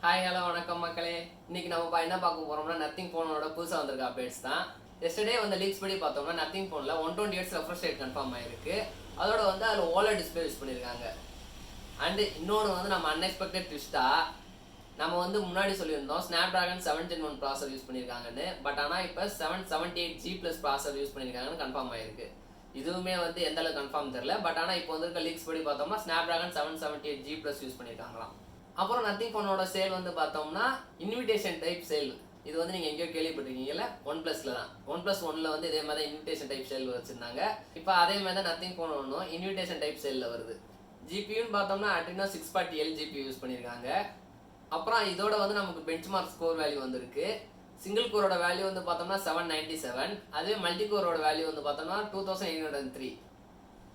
Hi hello வணக்கம் மக்களே. இன்னைக்கு நம்ம என்ன பார்க்க போறோம்னா நத்திங் ஃபோனோட புதுசாக வந்திருக்க அப்டேட்ஸ் தான். எஸ்டர்டே வந்து லீக்ஸ் படி பார்த்தோம்னா நத்திங் ஃபோனில் 120 Hz ரெஃப்ரெஷ் ரேட் கன்ஃபார்ம் ஆயிருக்கு. அதோட வந்து அதில் ஓலட் டிஸ்பிளே யூஸ் பண்ணியிருக்காங்க. அண்டு இன்னொன்று வந்து நம்ம அன்எக்ஸ்பெக்டட் ட்விஸ்ட்டாக நம்ம வந்து முன்னாடி சொல்லியிருந்தோம் ஸ்னாப்டிராகன் 7 Gen 1 ப்ராசர் யூஸ் பண்ணியிருக்காங்கன்னு. பட் ஆனால் இப்போ 778G+ ப்ராசர் யூஸ் பண்ணியிருக்காங்கன்னு கன்ஃபார்ம் ஆயிருக்கு. இதுவுமே வந்து எந்த அளவுக்கு கன்ஃபார்ம் தெரியல. பட் ஆனால் இப்போ வந்து லீக்ஸ் படி பார்த்தோம்னா ஸ்னாப்டிராகன் 778G+ யூஸ் பண்ணியிருக்காங்களாம். அப்புறம் நத்திங் ஃபோனோட சேல் வந்து பார்த்தோம்னா இன்விடேஷன் டைப் சேல். இது வந்து நீங்கள் எங்கேயோ கேள்விப்பட்டிருக்கீங்கல்ல, OnePlusல தான். OnePlus 1ல் வந்து இதே மாதிரி இன்விடேஷன் டைப் சேல் வச்சுருந்தாங்க. இப்போ அதே மாதிரி தான் நத்திங் ஃபோன் ஒன்றும் இன்விடேஷன் டைப் சேலில் வருது. ஜிபியூன்னு பார்த்தோம்னா Adreno 640L GPU யூஸ் பண்ணியிருக்காங்க. அப்புறம் இதோட வந்து நமக்கு பெஞ்ச்மார்க் ஸ்கோர் வேல்யூ வந்திருக்கு. சிங்கிள் கோரோட வேல்யூ வந்து பார்த்தோம்னா 797. அதே மல்டி கோரோட வேல்யூ வந்து பார்த்தோம்னா 2803.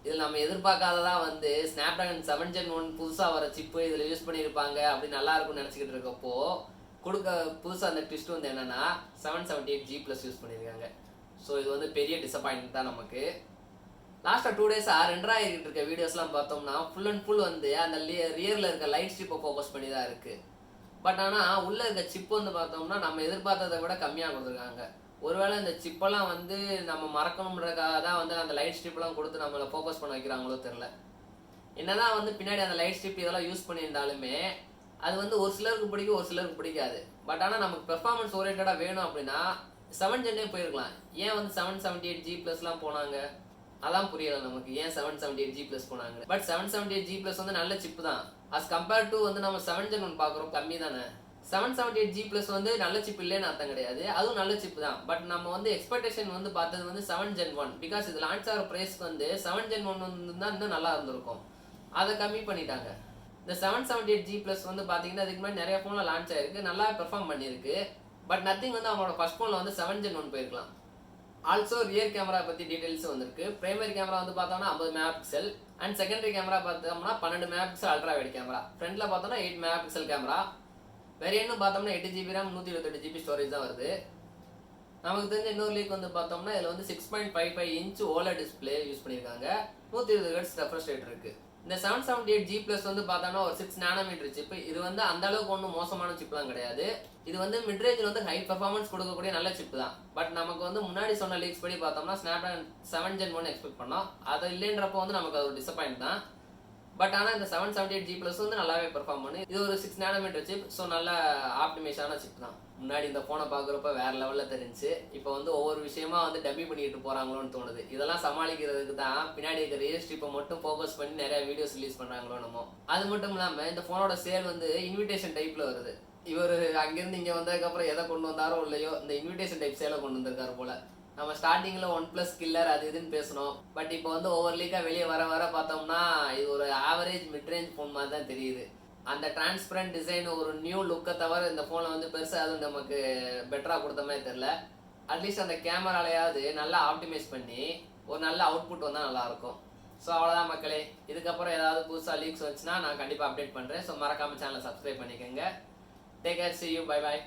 இதில் நம்ம எதிர்பார்க்காததா வந்து ஸ்னாப்டிராகன் 7 Gen 1 புதுசாக வர சிப்பு இதில் யூஸ் பண்ணியிருப்பாங்க, அப்படி நல்லா இருக்கும்னு நினச்சிக்கிட்டு இருக்கப்போ புதுசாக அந்த ட்விஸ்ட் வந்து என்னன்னா 778G+ யூஸ் பண்ணியிருக்காங்க. ஸோ இது வந்து பெரிய டிசப்பாயின்மெண்ட் தான் நமக்கு. லாஸ்ட்டாக 2 டேஸாக ரெண்டராகிட்டு இருக்க வீடியோஸ்லாம் பார்த்தோம்னா ஃபுல் அண்ட் ஃபுல் வந்து அந்த ரியரில் இருக்க லைட் ஸ்ட்ரிப்பை ஃபோக்கஸ் பண்ணி தான் இருக்குது. பட் ஆனால் உள்ளே இருக்க சிப்பு வந்து பார்த்தோம்னா நம்ம எதிர்பார்த்ததை விட கம்மியாக கொடுத்துருக்காங்க. ஒருவேளை இந்த சிப்பெல்லாம் வந்து நம்ம மறக்கணுன்றதுக்காக தான் வந்து அந்த லைட் ஸ்ட்ரிப்லாம் கொடுத்து நம்மளை ஃபோக்கஸ் பண்ண வைக்கிறாங்களோ தெரில. என்னதான் வந்து பின்னாடி அந்த லைட் ஸ்ட்ரிப் இதெல்லாம் யூஸ் பண்ணியிருந்தாலுமே அது வந்து ஒரு சிலருக்கு பிடிக்கும், ஒரு சிலருக்கு பிடிக்காது. பட் ஆனால் நமக்கு பெர்ஃபார்மன்ஸ் ஓரியன்டாக வேணும் அப்படின்னா 7 Gen போயிருக்கலாம். ஏன் வந்து 778G+லாம் போனாங்க அதான் புரியலை நமக்கு. ஏன் 778G+ போனாங்க? பட் 778G+ வந்து நல்ல சிப்பு தான். அஸ் கம்பேர்ட் டு வந்து நம்ம 7 Gen 1 பார்க்குறோம் கம்மி தானே. 778G+ வந்து நல்ல சிப் இல்லைன்னு அர்த்தம் கிடையாது, அதுவும் நல்ல சிப் தான். பட் நம்ம வந்து எக்ஸ்பெக்டேஷன் வந்து பார்த்தது வந்து 7 Gen 1. பிகாஸ் இது லான்ச் ஆகிற ப்ரைஸ்க்கு வந்து 7 Gen 1 வந்து தான் இன்னும் நல்லா இருந்திருக்கும். அதை கம்மி பண்ணிட்டாங்க. இந்த 778G+ வந்து பார்த்தீங்கன்னா அதுக்கு முன்னாடி நிறைய ஃபோனில் லான்ச் ஆயிருக்கு, நல்லா பெர்ஃபார்ம் பண்ணியிருக்கு. பட் நத்திங் வந்து அவங்களோட ஃபர்ஸ்ட் ஃபோனில் வந்து 7 Gen 1 போயிருக்கலாம். ஆல்சோ ரியர் கேமரா பற்றி டீட்டெயில்ஸ் வந்திருக்கு. பிரைமரி கேமரா வந்து பார்த்தோம்னா 50 MP அண்ட் செகண்டரி கேமரா பார்த்தோம்னா 12 MP அல்ட்ரா வைட் கேமரா. ஃப்ரண்ட்டில் பார்த்தோம்னா 8 MP கேமரா. வேரியன்ட்னு பார்த்தோம்னா 8GB RAM 128GB ஸ்டோரேஜ் தான் வருது. நமக்கு தெரிஞ்ச இன்னொரு லீக் வந்து பார்த்தோம்னா இதில் வந்து 6.55 inch OLED டிஸ்பிளே யூஸ் பண்ணியிருக்காங்க. 120 Hz ரெஃப்ரெஷ் ரேட் இருக்குது. இந்த 778G+ வந்து பார்த்தோம்னா ஒரு 6 nm சிப்பு. இது வந்து அந்த அளவுக்கு ஒன்றும் மோசமான சிப்லாம் கிடையாது. இது வந்து மிட்ரேஞ்சில் வந்து ஹை பர்ஃபார்மன்ஸ் கொடுக்கக்கூடிய நல்ல சிப்பு தான். பட் நமக்கு வந்து முன்னாடி சொன்ன லீக்ஸ் படி பார்த்தோம்னா ஸ்னாப்டிராகன் 7 Gen 1 எக்ஸ்பெக்ட் பண்ணோம். அது இல்லைன்றப்போ வந்து நமக்கு அது ஒரு டிசப்பாயிண்ட் தான். பட் ஆனால் இந்த 778G+ வந்து நல்லாவே பெர்ஃபார்ம் பண்ணு. இது ஒரு 6 nm சிப். ஸோ நல்ல ஆப்டிமைஸான சிப் தான். முன்னாடி இந்த ஃபோனை பார்க்குறப்ப வேறு லெவலில் தெரிஞ்சு இப்போ வந்து ஒவ்வொரு விஷயமா வந்து டம்மி பண்ணிட்டு போகிறாங்களோன்னு தோணுது. இதெல்லாம் சமாளிக்கிறதுக்கு தான் பின்னாடி இருக்கிற ரியல் ஸ்ட்ரிப்பை மட்டும் ஃபோக்கஸ் பண்ணி நிறைய வீடியோஸ் ரிலீஸ் பண்ணுறாங்களோ நம்ம. அது மட்டும் இல்லாமல் இந்த ஃபோனோட சேல் வந்து இன்விடேஷன் டைப்பில் வருது. இவர் அங்கேருந்து இங்கே வந்ததுக்கப்புறம் எதை கொண்டு வந்தாரோ இல்லையோ இந்த இன்விடேஷன் டைப் சேலை கொண்டு வந்திருக்காரு போல். நம்ம ஸ்டார்டிங்கில் OnePlus கில்லர் அது இதுன்னு பேசணும். பட் இப்போ வந்து ஓவர் லீக்காக வெளியே வர வர பார்த்தோம்னா இது ஒரு ஆவரேஜ் மிட்ரேஞ்ச் ஃபோன் மாதிரி தான் தெரியுது. அந்த டிரான்ஸ்பரண்ட் டிசைன் ஒரு நியூ லுக்கை தவிர இந்த ஃபோனில் வந்து பெருசாக அதுவும் நமக்கு பெட்டராக கொடுத்த மாதிரி தெரில. அட்லீஸ்ட் அந்த கேமராலையாவது நல்லா ஆப்டிமைஸ் பண்ணி ஒரு நல்ல அவுட்புட் வந்தால் நல்லாயிருக்கும். ஸோ அவ்வளோதான் மக்களே. இதுக்கப்புறம் ஏதாவது புதுசாக லீக்ஸ் வந்துச்சுன்னா நான் கண்டிப்பாக அப்டேட் பண்ணுறேன். ஸோ மறக்காமல் சேனலை சப்ஸ்கிரைப் பண்ணிக்கோங்க. Take care, see you, bye bye.